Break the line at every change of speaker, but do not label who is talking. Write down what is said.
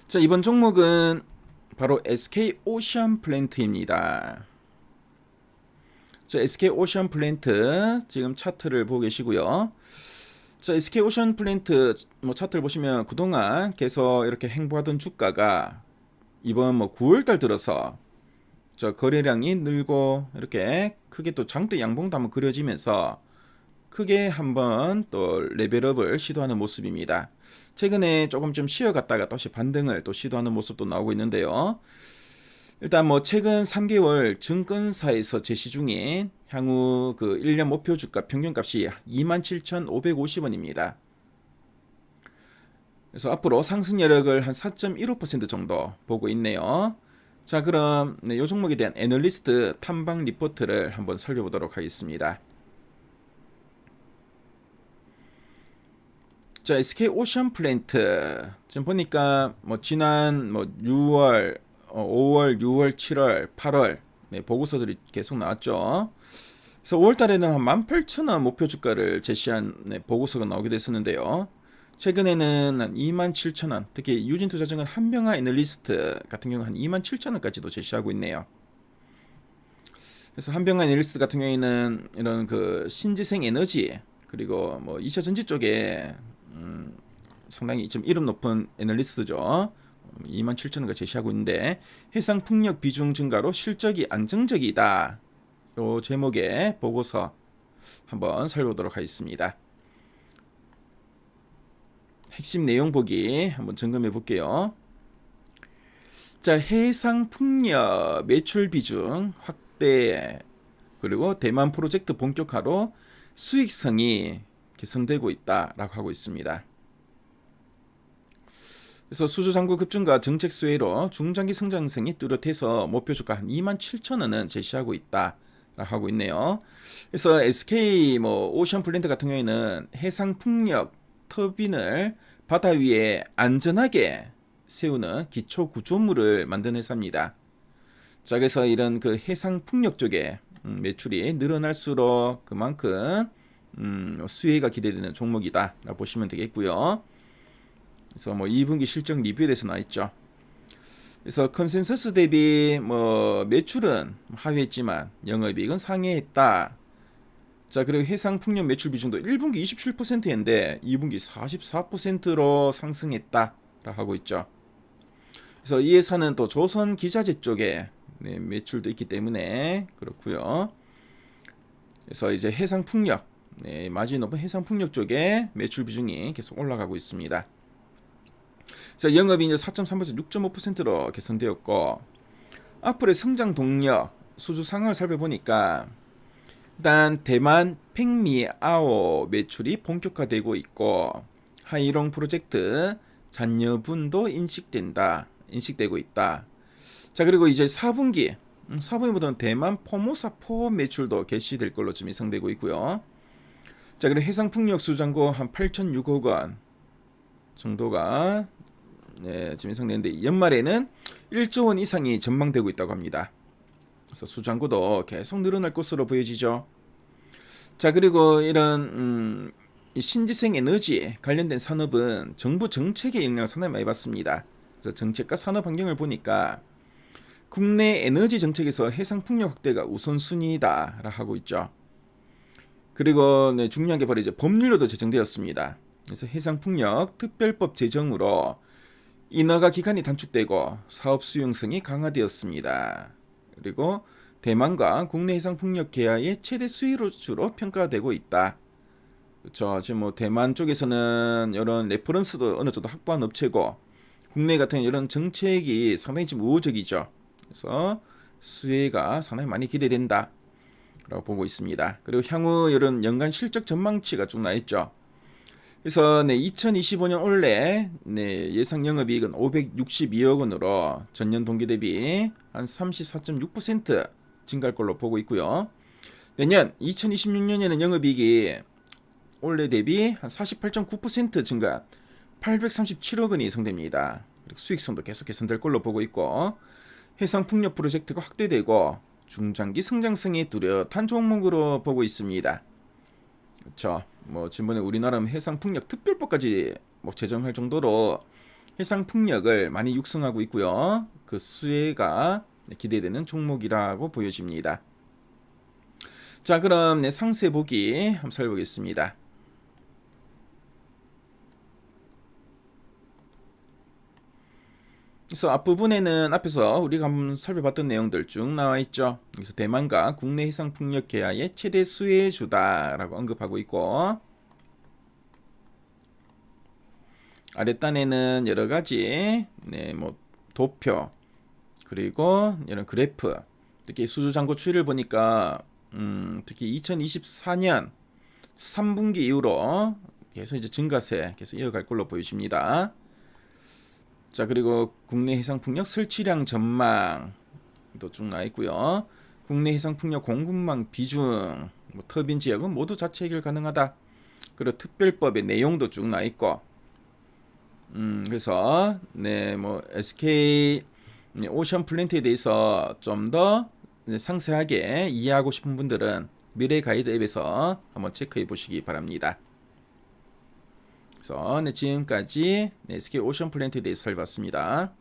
자, 이번 종목은 바로 SK 오션 플랜트입니다. 자, SK 오션 플랜트 지금 차트를 보고 계시고요. 자, SK 오션 플랜트 차트를 보시면 그동안 계속 이렇게 행보하던 주가가 이번 9월달 들어서 저 거래량이 늘고 이렇게 크게 또 장대 양봉도 한번 그려지면서 크게 한번 또 레벨업을 시도하는 모습입니다. 최근에 조금 좀 쉬어갔다가 다시 반등을 또 시도하는 모습도 나오고 있는데요. 일단 최근 3개월 증권사에서 제시 중인 향후 그 1년 목표 주가 평균값이 27,550원입니다. 그래서 앞으로 상승 여력을 한 4.15% 정도 보고 있네요. 자, 그럼 이 종목에 대한 애널리스트 탐방 리포트를 한번 살펴보도록 하겠습니다. 자, SK 오션 플랜트 지금 보니까 지난 6월, 5월, 6월, 7월, 8월 보고서들이 계속 나왔죠. 그래서 5월 달에는 한 18,000원 목표 주가를 제시한 보고서가 나오게 됐었는데요. 최근에는 한 27,000원, 특히 유진투자증권 한병화 애널리스트 같은 경우 한 27,000원까지도 제시하고 있네요. 그래서 한병화 애널리스트 같은 경우에는 이런 그 신재생 에너지 그리고 2차 전지 쪽에 상당히 좀 이름 높은 애널리스트죠. 27,000원가 제시하고 있는데 해상 풍력 비중 증가로 실적이 안정적이다. 요 제목의 보고서 한번 살펴보도록 하겠습니다. 핵심 내용 보기 한번 점검해 볼게요. 자, 해상 풍력 매출 비중 확대 그리고 대만 프로젝트 본격화로 수익성이 개선되고 있다라고 하고 있습니다. 그래서 수주 잔고 급증과 정책 수혜로 중장기 성장성이 뚜렷해서 목표 주가 한 27,000원은 제시하고 있다라고 하고 있네요. 그래서 SK 오션 플랜트 같은 경우에는 해상 풍력 터빈을 바다 위에 안전하게 세우는 기초 구조물을 만드는 회사입니다. 자, 그래서 이런 그 해상 풍력 쪽에 매출이 늘어날수록 그만큼 수혜가 기대되는 종목이다라고 보시면 되겠고요. 그래서 2분기 실적 리뷰에 대해서 나와 있죠. 그래서 컨센서스 대비 매출은 하회했지만 영업이익은 상회했다. 자, 그리고 해상 풍력 매출 비중도 1분기 27%인데 2분기 44%로 상승했다라고 하고 있죠. 그래서 이 회사는 또 조선 기자재 쪽에 매출도 있기 때문에 그렇고요. 그래서 이제 해상 풍력, 마진이 높은 해상 풍력 쪽에 매출 비중이 계속 올라가고 있습니다. 자, 영업이익 4.3%, 6.5%로 개선되었고 앞으로의 성장 동력, 수주 상황을 살펴보니까 일단 대만 팽미아오 매출이 본격화되고 있고 하이롱 프로젝트 잔여분도 인식되고 있다. 자, 그리고 이제 4분기부터는 대만 포모사 포 매출도 개시될 걸로 지금 예상되고 있고요. 자, 그리고 해상 풍력 수장고 한 8,600억 원 정도가 지금 예상되는데 연말에는 1조 원 이상이 전망되고 있다고 합니다. 그래서 수장고도 계속 늘어날 것으로 보여지죠. 자, 그리고 이런 신재생 에너지 관련된 산업은 정부 정책의 영향을 상당히 많이 받습니다. 그래서 정책과 산업 환경을 보니까 국내 에너지 정책에서 해상 풍력 확대가 우선순위다라고 하고 있죠. 그리고 중요한 게 바로 이제 법률로도 제정되었습니다. 그래서 해상 풍력 특별법 제정으로 인허가 기간이 단축되고 사업 수용성이 강화되었습니다. 그리고 대만과 국내 해상 풍력 계약의 최대 수혜주로 평가되고 있다. 그렇죠. 지금 대만 쪽에서는 이런 레퍼런스도 어느 정도 확보한 업체고 국내 같은 이런 정책이 상당히 지금 우호적이죠. 그래서 수혜가 상당히 많이 기대된다 라고 보고 있습니다. 그리고 향후 이런 연간 실적 전망치가 쭉 나있죠. 그래서 2025년 올해 예상 영업이익은 562억 원으로 전년 동기 대비 한 34.6% 증가할 걸로 보고 있고요. 내년 2026년에는 영업이익이 올해 대비 한 48.9% 증가 837억 원이 예상됩니다. 그리고 수익성도 계속 개선될 걸로 보고 있고 해상 풍력 프로젝트가 확대되고 중장기 성장성이 뚜렷한 종목으로 보고 있습니다. 그렇죠. 지금번에 우리나라 해상 풍력 특별법까지 제정할 정도로 해상 풍력을 많이 육성하고 있고요. 그 수혜가 기대되는 종목이라고 보여집니다. 자, 그럼 상세 보기 한번 살펴보겠습니다. 그래서 앞부분에는 앞에서 우리가 한번 살펴봤던 내용들 쭉 나와 있죠. 그래서 대만과 국내 해상 풍력 계약의 최대 수혜주다라고 언급하고 있고, 아랫단에는 여러 가지 도표 그리고 이런 그래프, 특히 수주잔고 추이를 보니까 특히 2024년 3분기 이후로 계속 이제 증가세 계속 이어갈 걸로 보여집니다. 자, 그리고 국내 해상풍력 설치량 전망도 쭉 나와 있고요. 국내 해상풍력 공급망 비중, 터빈 지역은 모두 자체 해결 가능하다. 그리고 특별법의 내용도 쭉 나와 있고, 그래서 SK 오션 플랜트에 대해서 좀 더 상세하게 이해하고 싶은 분들은 미래 가이드 앱에서 한번 체크해 보시기 바랍니다. 그래서 지금까지 SK 오션 플랜트에 대해서 살펴봤습니다.